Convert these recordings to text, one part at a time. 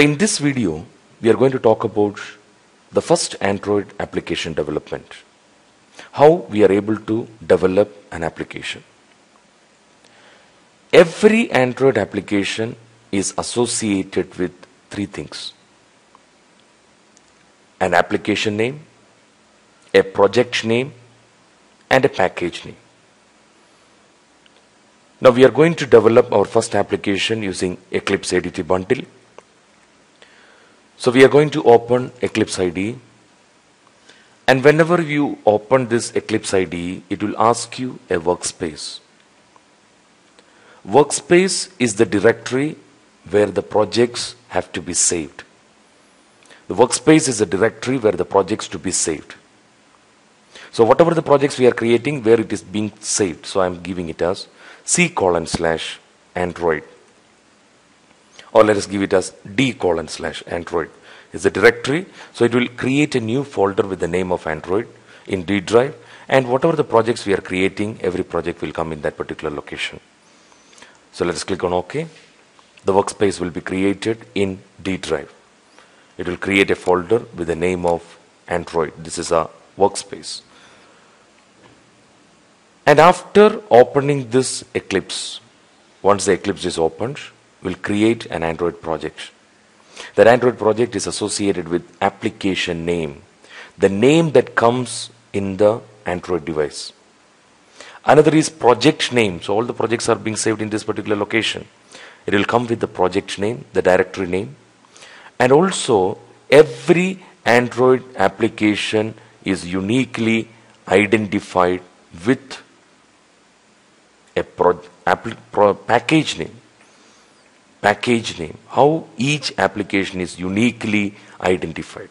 In this video, we are going to talk about the first Android application development. How we are able to develop an application. Every Android application is associated with three things: an application name, a project name, and a package name. Now we are going to develop our first application using Eclipse ADT bundle. So we are going to open Eclipse IDE, and whenever you open this Eclipse IDE, it will ask you a workspace. Workspace is the directory where the projects have to be saved. The workspace is a directory where the projects to be saved. So whatever the projects we are creating, where it is being saved. So I am giving it as C:/Android. Or let us give it as D:/Android. It's a directory, so it will create a new folder with the name of Android in D drive, and whatever the projects we are creating, every project will come in that particular location. So let us click on OK. The workspace will be created in D drive. It will create a folder with the name of Android. This is a workspace. And after opening this Eclipse, once the Eclipse is opened, we'll create an Android project. That Android project is associated with application name, the name that comes in the Android device. Another is project name. So all the projects are being saved in this particular location. It will come with the project name, the directory name, and also every Android application is uniquely identified with a package name. Package name, how each application is uniquely identified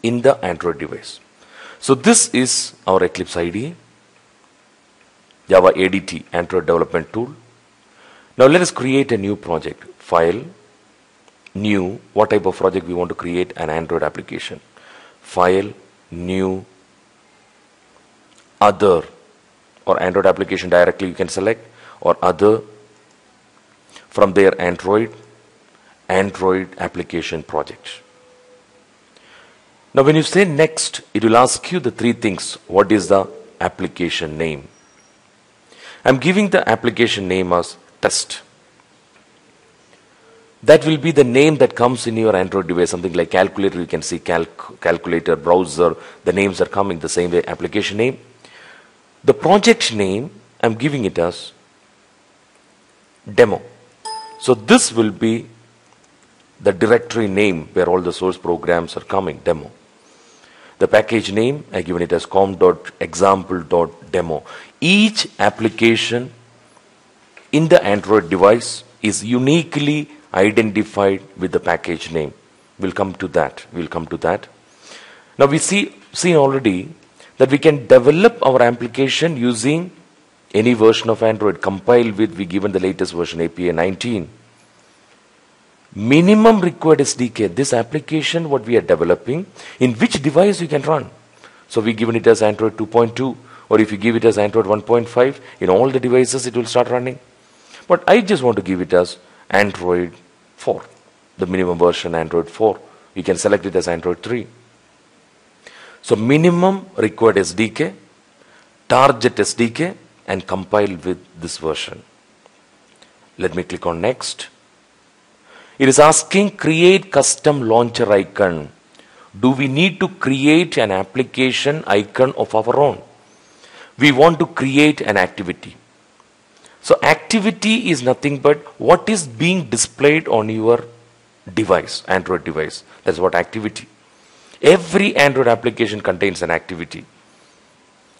in the Android device. So this is our Eclipse IDE, Java ADT, Android Development Tool. Now let us create a new project. File, new, what type of project we want to create? An Android application. File, new, other, or Android application directly you can select, or other. From there, Android application project. Now when you say next, it will ask you the three things. What is the application name? I'm giving the application name as test. That will be the name that comes in your Android device. Something like calculator, you can see calculator, browser, the names are coming the same way, application name. The project name, I'm giving it as demo. So this will be the directory name where all the source programs are coming, demo. The package name, I given it as com.example.demo. Each application in the Android device is uniquely identified with the package name. We'll come to that. Now we see already that we can develop our application using any version of Android, compile with, we given the latest version, API 19. Minimum required SDK, this application what we are developing, in which device you can run. So we given it as Android 2.2, or if you give it as Android 1.5, in all the devices it will start running. But I just want to give it as Android 4, the minimum version Android 4. You can select it as Android 3. So minimum required SDK, target SDK, and compile with this version. Let me click on next. It is asking create custom launcher icon. Do we need to create an application icon of our own? We want to create an activity. So activity is nothing but what is being displayed on your device, Android device. That's what activity. Every Android application contains an activity.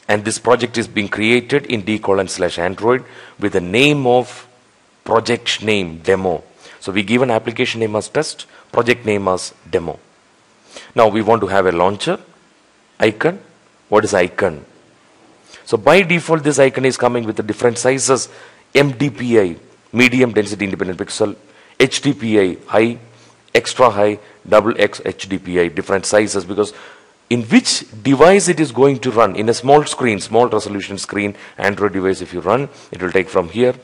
And this project is being created in D:/Android with the name of project name demo. So we give an application name as test, project name as demo. Now we want to have a launcher icon. What is icon? So by default this icon is coming with the different sizes: MDPI, medium density independent pixel, HDPI, high, extra high, XX HDPI, different sizes, because in which device it is going to run. In a small screen, small resolution screen, Android device, if you run, it will take from here.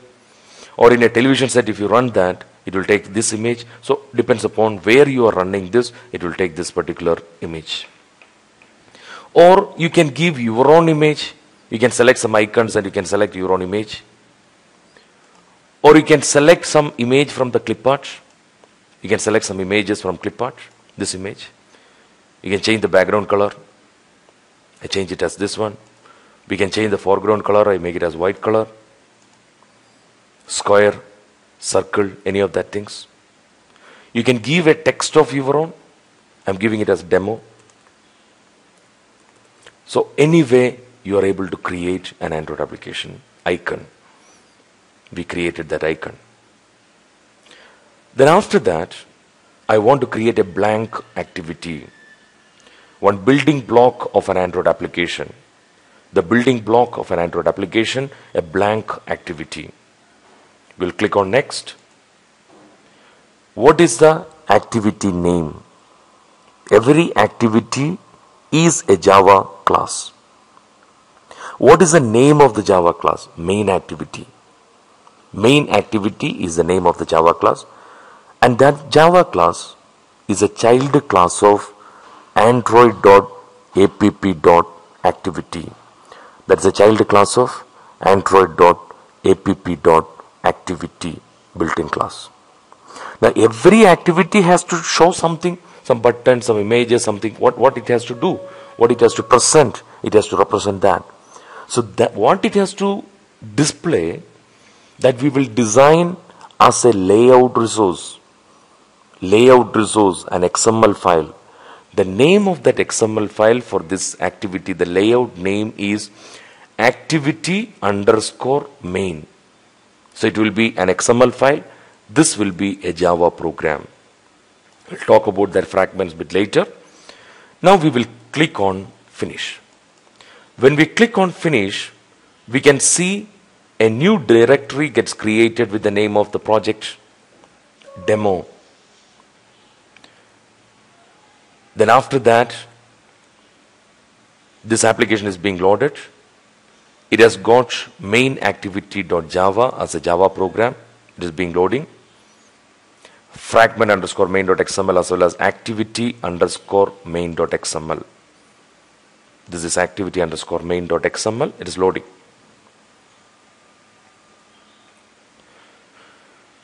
Or in a television set, if you run that, it will take this image. So depends upon where you are running this, it will take this particular image. Or you can give your own image. You can select some icons and you can select your own image. Or you can select some image from the clipart. You can select some images from clipart, this image. You can change the background color. I change it as this one. We can change the foreground color. I make it as white color. Square, circle, any of that things. You can give a text of your own. I'm giving it as demo. So anyway, you are able to create an Android application icon. We created that icon. Then after that, I want to create a blank activity. One building block of an Android application. The building block of an Android application, a blank activity. We'll click on next. What is the activity name? Every activity is a Java class. What is the name of the Java class? Main activity. Main activity is the name of the Java class, and that Java class is a child class of android.app.activity. That's a child class of android.app.activity built-in class. Now every activity has to show something, some buttons, some images, something, what it has to do, what it has to present, it has to represent that. So that what it has to display, that we will design as a layout resource, an XML file. The name of that XML file for this activity, the layout name is activity_main. So it will be an XML file. This will be a Java program. We'll talk about that fragments a bit later. Now we will click on finish. When we click on finish, we can see a new directory gets created with the name of the project, demo. Then after that, this application is being loaded. It has got main activity.java as a Java program. It is being loading. Fragment_main.xml as well as activity_main.xml. This is activity_main.xml. It is loading.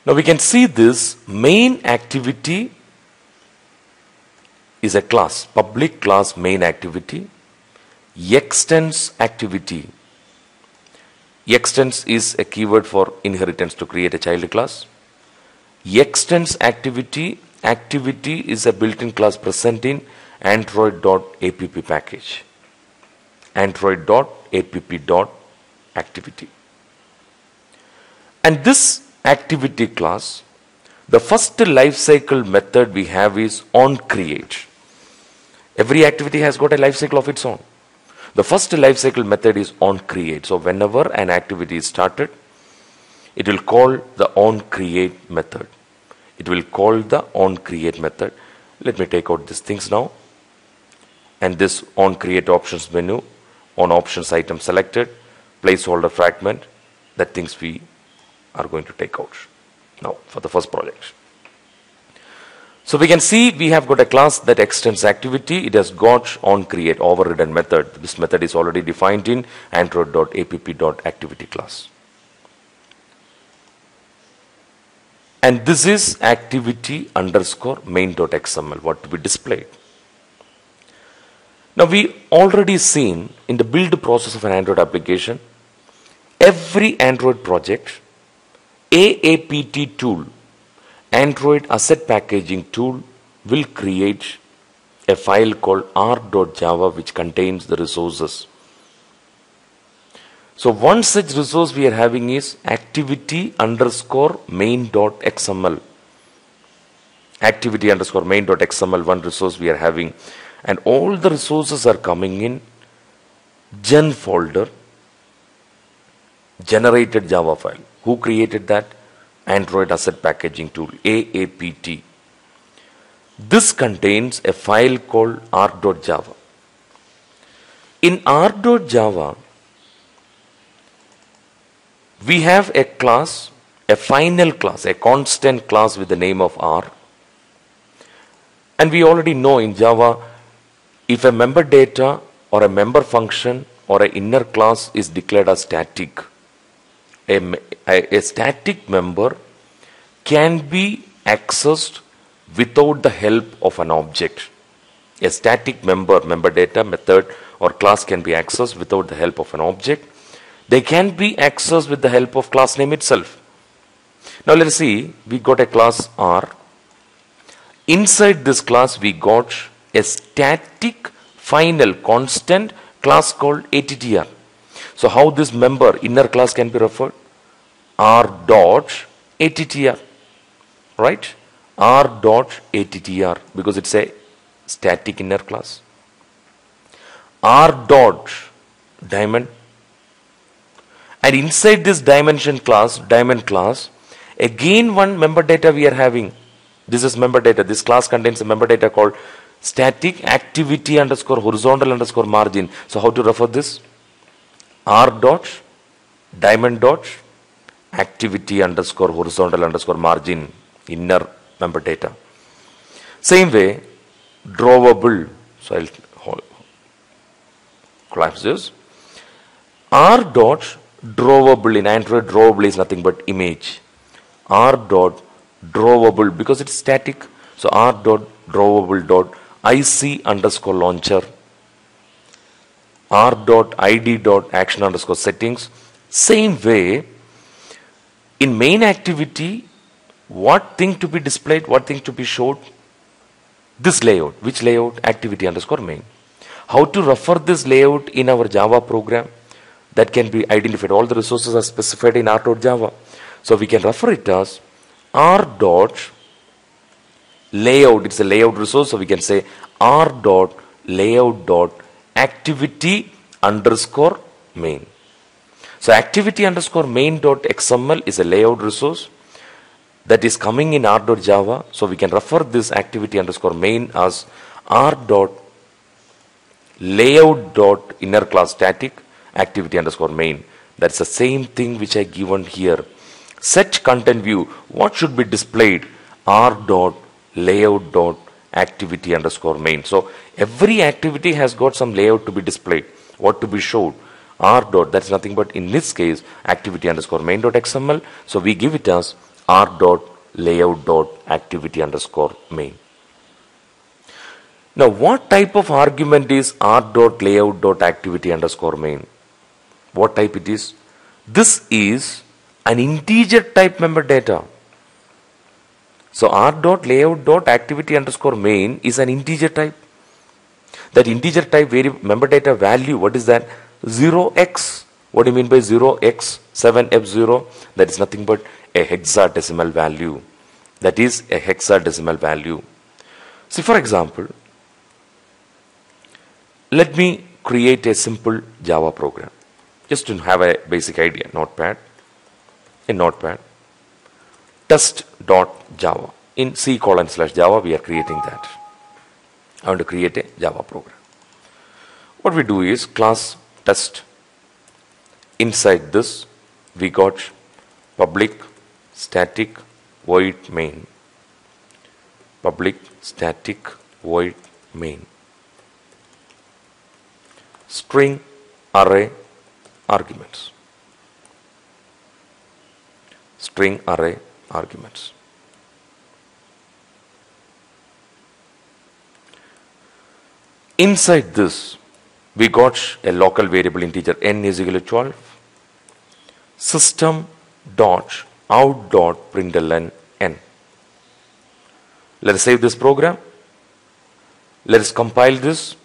Now we can see this main activity is a class, public class main activity. Extends activity. Extends is a keyword for inheritance to create a child class. Extends activity. Activity is a built-in class present in android.app package. Android.app.activity. And this activity class, the first lifecycle method we have is onCreate. Every activity has got a lifecycle of its own. The first lifecycle method is onCreate. So whenever an activity is started, it will call the onCreate method. It will call the onCreate method. Let me take out these things now. And this onCreate options menu, on options item selected, placeholder fragment, that things we are going to take out now for the first project. So we can see we have got a class that extends activity. It has got onCreate overridden method. This method is already defined in android.app.activity class. And this is activity_main.xml, what to be displayed. Now we already seen in the build process of an Android application, every Android project, AAPT tool, Android Asset Packaging tool, will create a file called r.java which contains the resources. So one such resource we are having is activity_main.xml. Activity_main.xml, one resource we are having, and all the resources are coming in gen folder, generated Java file. Who created that? Android Asset Packaging tool, AAPT. This contains a file called r.java. In r.java, we have a class a final class, a constant class with the name of R. And we already know in Java, if a member data or a member function or an inner class is declared as static, a static member can be accessed without the help of an object. A static member data, method or class can be accessed without the help of an object. They can be accessed with the help of class name itself. Now let us see, we got a class R. Inside this class we got a static final constant class called attr. So how this member inner class can be referred? R dot attr, right? R dot attr, because it's a static inner class. R dot diamond, and inside this diamond class, again one member data we are having. This is member data. This class contains a member data called static activity underscore horizontal underscore margin. So how to refer this? R dot diamond dot activity underscore horizontal underscore margin, inner member data. Same way, drawable. So I'll collapse this. R dot drawable, in Android drawable is nothing but image. R dot drawable, because it's static. So R dot drawable dot IC underscore launcher. R dot ID dot action underscore settings. Same way, in main activity, what thing to be displayed, what thing to be showed? This layout. Which layout? Activity underscore main. How to refer this layout in our Java program? That can be identified. All the resources are specified in R.Java. So we can refer it as R dot layout. It's a layout resource. So we can say R dot layout dot activity underscore main. So activity underscore main dot XML is a layout resource that is coming in R.Java. So we can refer this activity underscore main as R dot layout dot inner class static activity underscore main. That's the same thing which I given here. Set content view. What should be displayed? R dot layout dot activity underscore main. So every activity has got some layout to be displayed. What to be showed? R dot, that's nothing but in this case activity underscore main dot XML. So we give it as R dot layout dot activity underscore main. Now what type of argument is R dot layout dot activity underscore main? What type it is? This is an integer type member data. So R dot layout dot activity underscore main is an integer type. That integer type member data value, what is that? 0x. What do you mean by 0x? 7f0. That is nothing but a hexadecimal value. That is a hexadecimal value. See, for example, let me create a simple Java program. Just to have a basic idea. Notepad. In Notepad. Test.java. In C:/Java we are creating that. I want to create a Java program. What we do is class test. Inside this we got public static void main. Public static void main. String array arguments. String array arguments. Inside this we got a local variable integer n is equal to 12. System dot out dot println n. Let us save this program. Let us compile this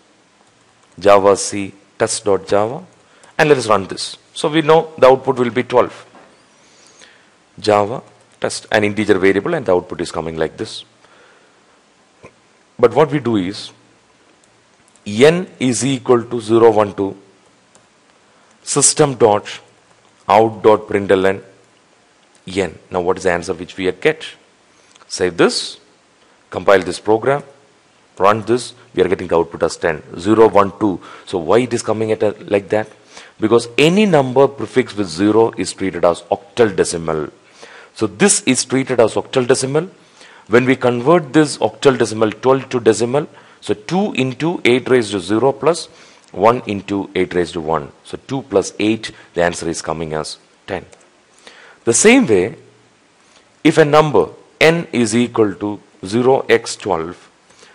Java C test.java and let us run this. So we know the output will be 12. Java test, an integer variable, and the output is coming like this. But what we do is n is equal to 0, 1, 2 system dot out dot println n. Now what is the answer which we get? Save this, compile this program, run this, we are getting the output as 10, 0, 1, 2. So why it is coming at like that? Because any number prefixed with 0 is treated as octal decimal. So this is treated as octal decimal. When we convert this octal decimal 12 to decimal, so 2 into 8 raised to 0 plus 1 into 8 raised to 1. So 2 plus 8, the answer is coming as 10. The same way, if a number n is equal to 0x12,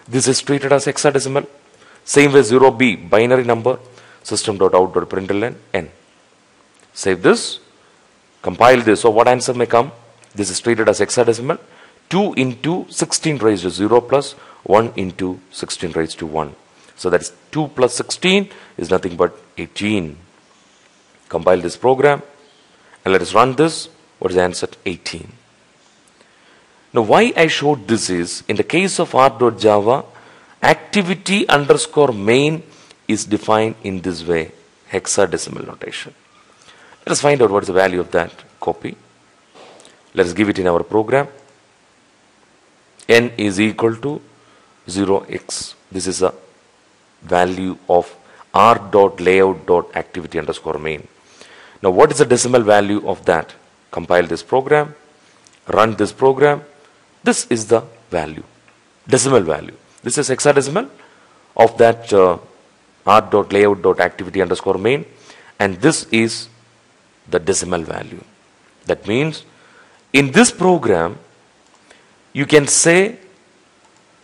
this is treated as hexadecimal. Same way 0b, binary number, system.out.println n. Save this, compile this. So what answer may come? This is treated as hexadecimal. 2 into 16 raised to 0 plus 1 into 16 raised to 1. So that is 2 plus 16 is nothing but 18. Compile this program and let us run this. What is the answer? 18. Now why I showed this is, in the case of R.Java, activity underscore main is defined in this way, hexadecimal notation. Let us find out what is the value of that. Copy. Let us give it in our program. N is equal to 0x. This is a value of r.layout.activity underscore main. Now what is the decimal value of that? Compile this program, run this program. This is the value, decimal value. This is hexadecimal of that r.layout.activity underscore main, and this is the decimal value. That means in this program you can say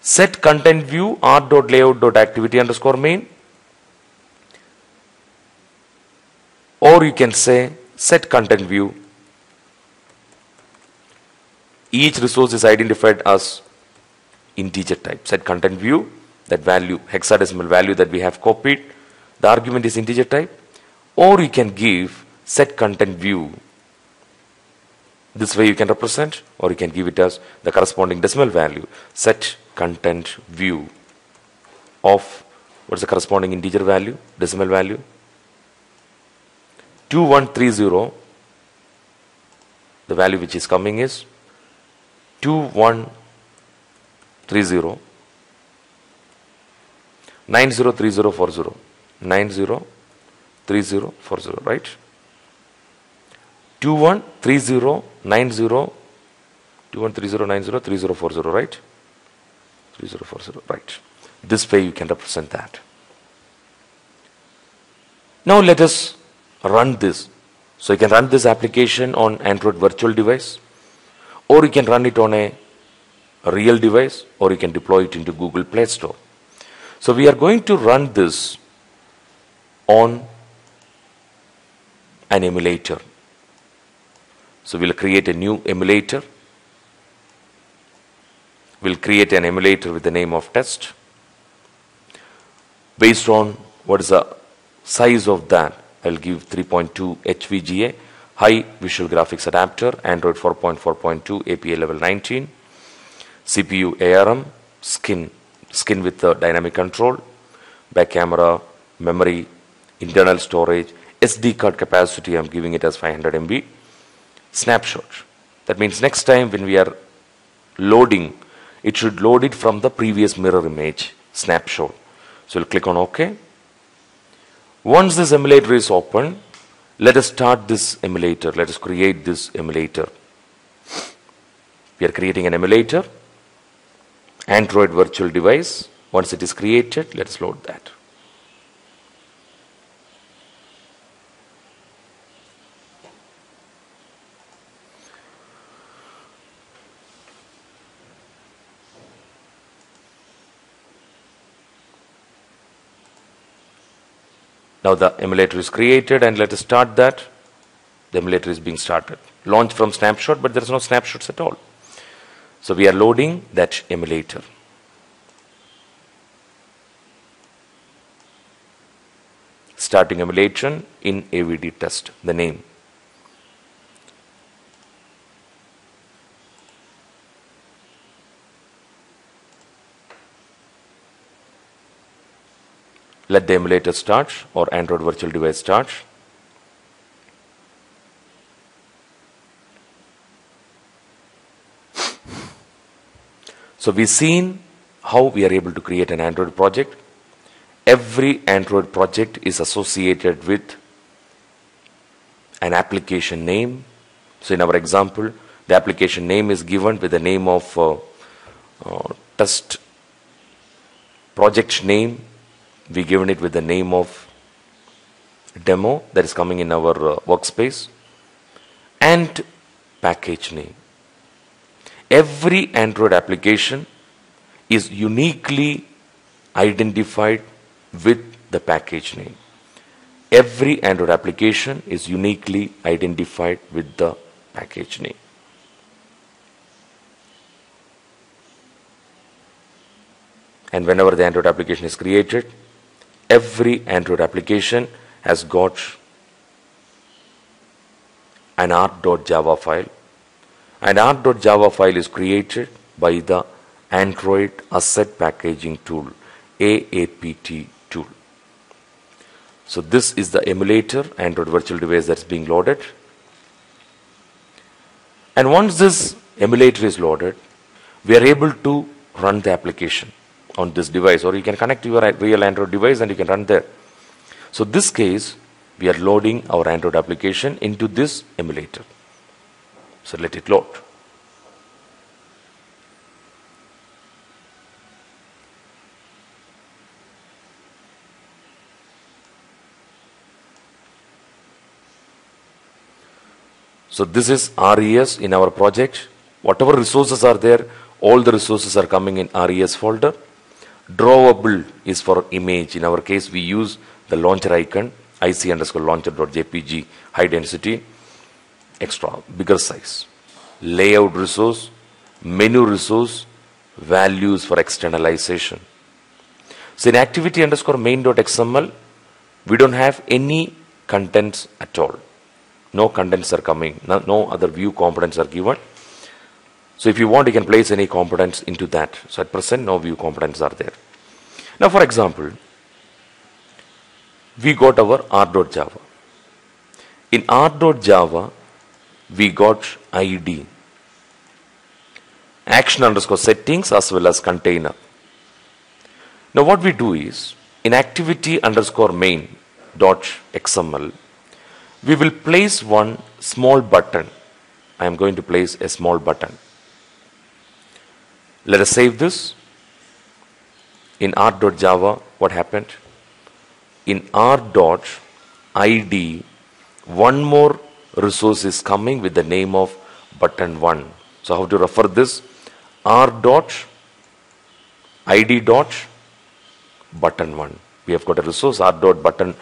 set content view r.layout.activity underscore main, or you can say set content view. Each resource is identified as integer type. Set content view, that value, hexadecimal value that we have copied, the argument is integer type, or you can give set content view. This way you can represent, or you can give it as the corresponding decimal value. Set content view of, what is the corresponding integer value, decimal value? 2130, the value which is coming is 2130 903040 903040, right? 213090 2130903040, right? 3040, right? This way you can represent that. Now let us run this. So you can run this application on Android virtual device, or you can run it on a real device, or you can deploy it into Google Play Store. So we are going to run this on an emulator. So we'll create a new emulator. We'll create an emulator with the name of test. Based on what is the size of that, I'll give 3.2 HVGA, high visual graphics adapter, Android 4.4.2, API level 19, CPU ARM, skin with the dynamic control, back camera, memory, internal storage, SD card capacity, I'm giving it as 500 MB, snapshot. That means next time when we are loading, it should load it from the previous mirror image snapshot. So we'll click on OK. Once this emulator is open, let us start this emulator. Let us create this emulator. We are creating an emulator, Android virtual device. Once it is created, let us load that. Now the emulator is created, and let us start that. The emulator is being started. Launch from snapshot, but there is no snapshots at all. So we are loading that emulator. Starting emulation in AVD test, the name. Let the emulator start, or Android virtual device start. So we've seen how we are able to create an Android project. Every Android project is associated with an application name. So in our example, The application name is given with the name of test project name. We given it with the name of demo that is coming in our workspace, and package name. Every Android application is uniquely identified with the package name. Every Android application is uniquely identified with the package name. And whenever the Android application is created, every Android application has got an art.java file. An art.java file is created by the Android Asset Packaging Tool, AAPT tool. So this is the emulator, Android virtual device that's being loaded. And once this emulator is loaded, we are able to run the application on this device, or you can connect to your real Android device and you can run there. So this case, we are loading our Android application into this emulator. So let it load. So this is RES in our project. Whatever resources are there, all the resources are coming in RES folder. Drawable is for image. In our case, we use the launcher icon, ic_launcher.jpg, high density, extra, bigger size. Layout resource, menu resource, values for externalization. So in activity_main.xml, we don't have any contents at all. No contents are coming, no other view components are given. So if you want, you can place any components into that. So at present, no view components are there. Now for example, we got our r.java. In r.java, we got ID, action_settings as well as container. Now what we do is, in activity_main.xml, we will place one small button. I am going to place a small button. Let us save this. In r.java, what happened? In r.id, one more resource is coming with the name of button1. So how to refer this? r.id.button1. We have got a resource r.id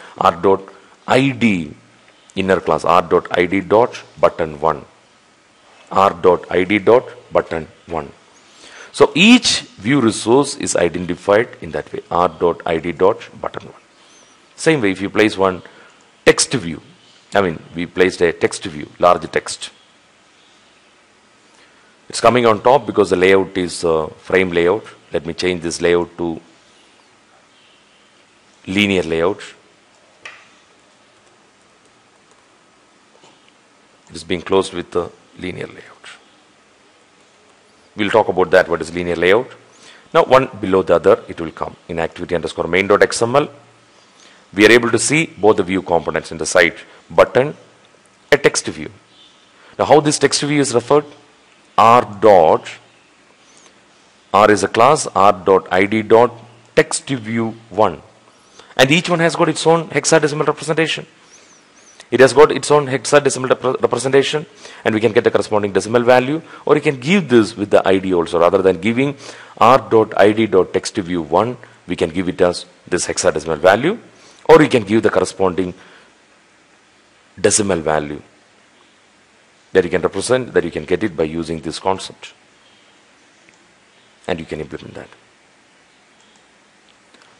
inner class r.id.button1. r.id.button1. So each view resource is identified in that way, r.id.button1. Same way, if you place one text view, we placed a text view, large text. It's coming on top because the layout is frame layout. Let me change this layout to linear layout. It is being closed with the linear layout. We'll talk about that, what is linear layout. Now one below the other, it will come. In activity_main.xml, we are able to see both the view components in the site, button, a text view. Now how this text view is referred? R is a class, r.id.textView1. And each one has got its own hexadecimal representation. It has got its own hexadecimal representation, and we can get the corresponding decimal value, or you can give this with the ID also. Rather than giving r.id.textView1, we can give it as this hexadecimal value, or you can give the corresponding decimal value that you can represent, that you can get it by using this concept. And you can implement that.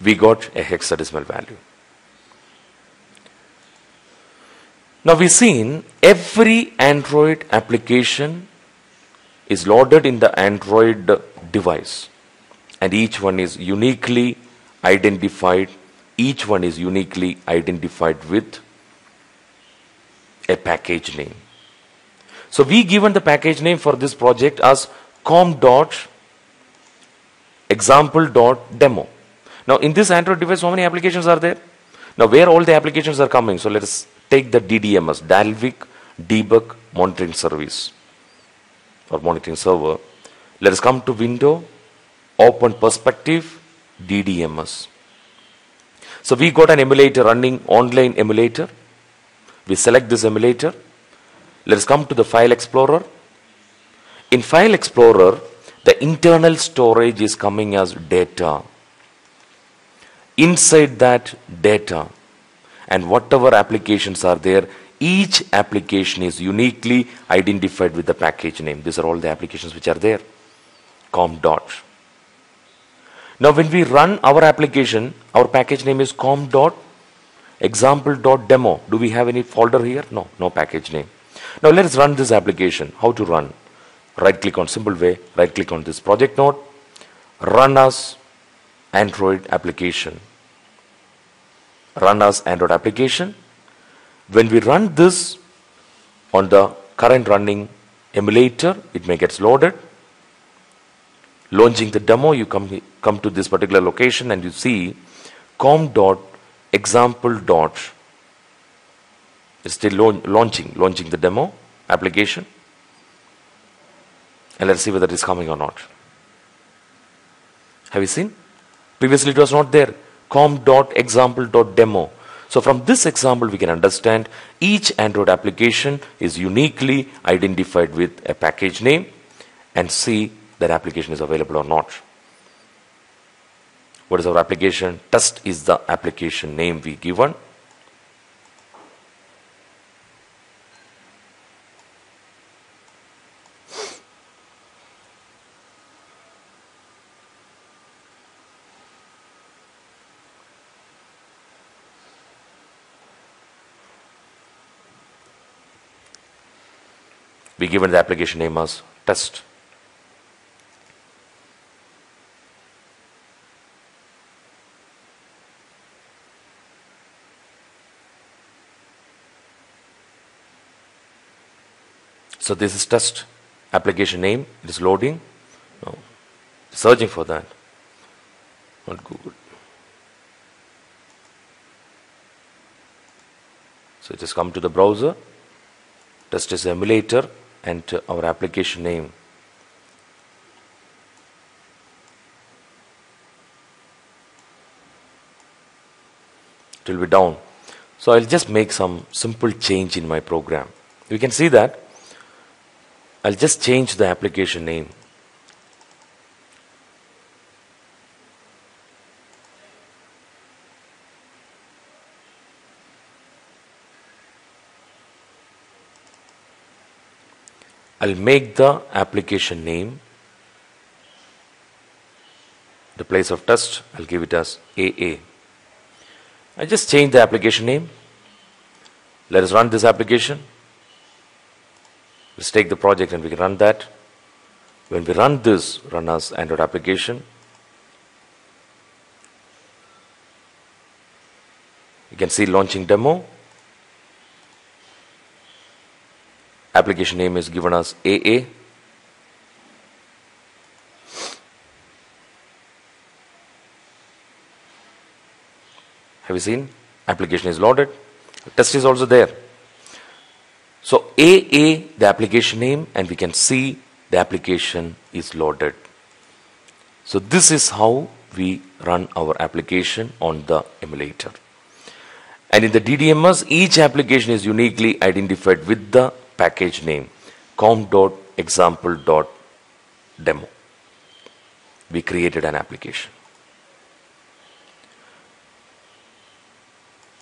We got a hexadecimal value. Now we've seen every Android application is loaded in the Android device, and each one is uniquely identified. Each one is uniquely identified with a package name. So we given the package name for this project as com.example.demo. Now in this Android device, how many applications are there? Now where all the applications are coming? So let us take the DDMS, Dalvik Debug Monitoring Service. or monitoring server. Let us come to Window, Open Perspective, DDMS. So we got an emulator running, online emulator. We select this emulator. Let us come to the File Explorer. In File Explorer, the internal storage is coming as data. Inside that data, and whatever applications are there, each application is uniquely identified with the package name. These are all the applications which are there. Com dot. Now when we run our application, our package name is com dot example dot demo. Do we have any folder here? No, no package name. Now let us run this application. How to run? Right click on, simple way, right click on this project node, run as Android application. Run as Android application. When we run this on the current running emulator, it may get loaded. Launching the demo, you come to this particular location and you see com dot example dot is still launching the demo application. And let's see whether it is coming or not. Have you seen? Previously it was not there. com.example.demo. So from this example we can understand each Android application is uniquely identified with a package name and see that application is available or not. What is our application? Test is the application name we given. We given the application name as test. So this is test application name. It is loading. No. Searching for that. Not Google. So it has come to the browser. Test is emulator and our application name. It will be down. So I'll just make some simple change in my program. You can see that I'll just change the application name. I'll make the application name, the place of test, I'll give it as AA. I just change the application name. Let us run this application. Let's take the project and we can run that. When we run this, run as Android application, you can see launching demo. Application name is given as AA. Have you seen? Application is loaded. Test is also there. So AA, the application name, and we can see the application is loaded. So this is how we run our application on the emulator. And in the DDMS, each application is uniquely identified with the package name com.example.demo. We created an application.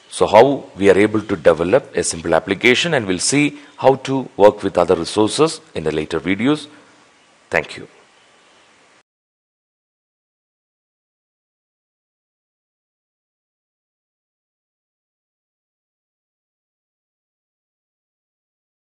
So how we are able to develop a simple application, and we'll see how to work with other resources in the later videos. Thank you.